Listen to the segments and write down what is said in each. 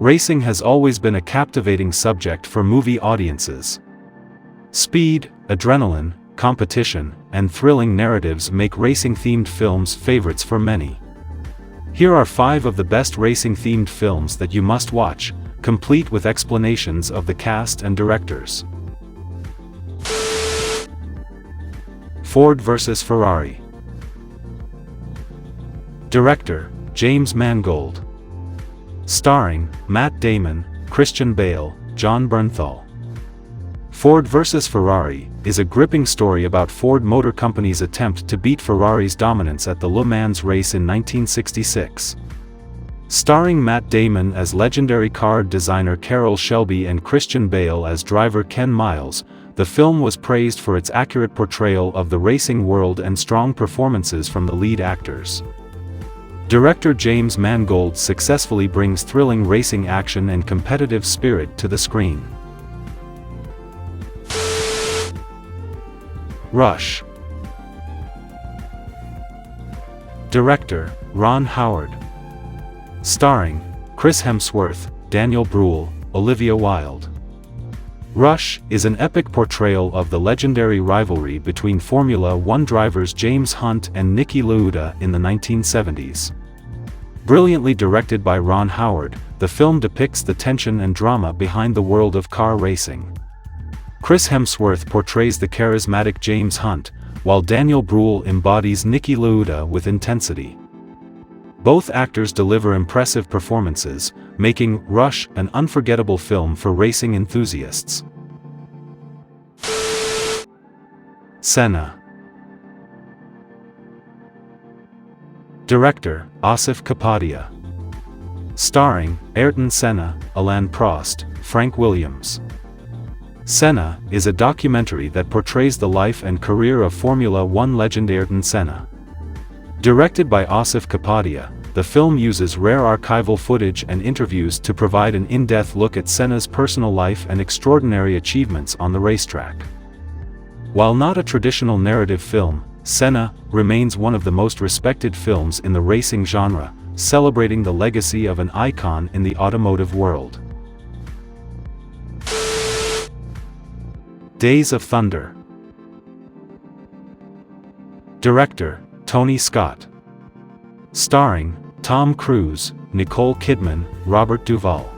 Racing has always been a captivating subject for movie audiences. Speed, adrenaline, competition, and thrilling narratives make racing-themed films favorites for many. Here are 5 of the best racing-themed films that you must watch, complete with explanations of the cast and directors. Ford vs. Ferrari. Director, James Mangold. Starring, Matt Damon, Christian Bale, John Bernthal. Ford vs. Ferrari is a gripping story about Ford Motor Company's attempt to beat Ferrari's dominance at the Le Mans race in 1966. Starring Matt Damon as legendary car designer Carroll Shelby and Christian Bale as driver Ken Miles, the film was praised for its accurate portrayal of the racing world and strong performances from the lead actors. Director James Mangold successfully brings thrilling racing action and competitive spirit to the screen. Rush. Director, Ron Howard. Starring, Chris Hemsworth, Daniel Brühl, Olivia Wilde. Rush is an epic portrayal of the legendary rivalry between Formula One drivers James Hunt and Niki Lauda in the 1970s. Brilliantly directed by Ron Howard, the film depicts the tension and drama behind the world of car racing. Chris Hemsworth portrays the charismatic James Hunt, while Daniel Brühl embodies Niki Lauda with intensity. Both actors deliver impressive performances, making Rush an unforgettable film for racing enthusiasts. Senna. Director, Asif Kapadia. Starring, Ayrton Senna, Alain Prost, Frank Williams. Senna is a documentary that portrays the life and career of Formula One legend Ayrton Senna. Directed by Asif Kapadia, the film uses rare archival footage and interviews to provide an in-depth look at Senna's personal life and extraordinary achievements on the racetrack. While not a traditional narrative film, Senna remains one of the most respected films in the racing genre, celebrating the legacy of an icon in the automotive world. Days of Thunder. Director, Tony Scott. Starring, Tom Cruise, Nicole Kidman, Robert Duvall.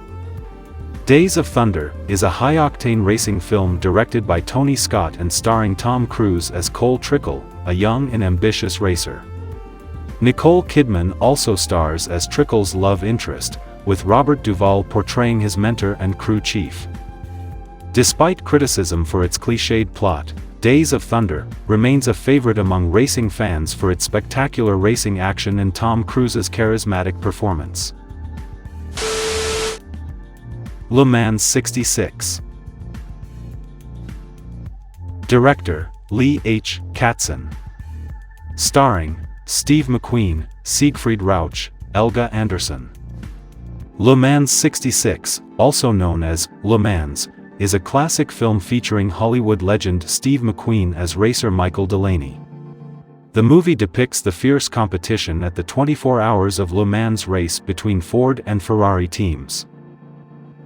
Days of Thunder is a high-octane racing film directed by Tony Scott and starring Tom Cruise as Cole Trickle, a young and ambitious racer. Nicole Kidman also stars as Trickle's love interest, with Robert Duvall portraying his mentor and crew chief. Despite criticism for its cliched plot, Days of Thunder remains a favorite among racing fans for its spectacular racing action and Tom Cruise's charismatic performance. Le Mans 66. Director, Lee H. Katzin. Starring, Steve McQueen, Siegfried Rauch, Elga Anderson. Le Mans 66, also known as Le Mans, is a classic film featuring Hollywood legend Steve McQueen as racer Michael Delaney. The movie depicts the fierce competition at the 24 Hours of Le Mans race between Ford and Ferrari teams.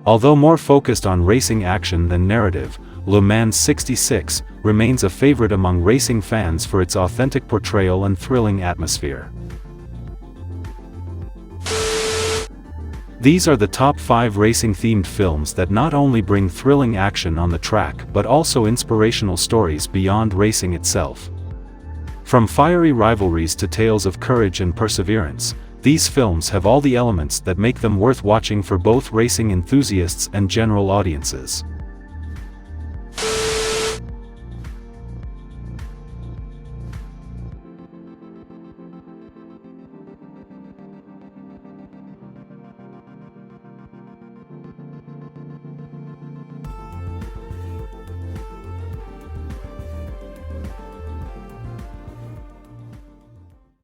Although more focused on racing action than narrative, Le Mans 66 remains a favorite among racing fans for its authentic portrayal and thrilling atmosphere. These are the top 5 racing-themed films that not only bring thrilling action on the track but also inspirational stories beyond racing itself. From fiery rivalries to tales of courage and perseverance, these films have all the elements that make them worth watching for both racing enthusiasts and general audiences.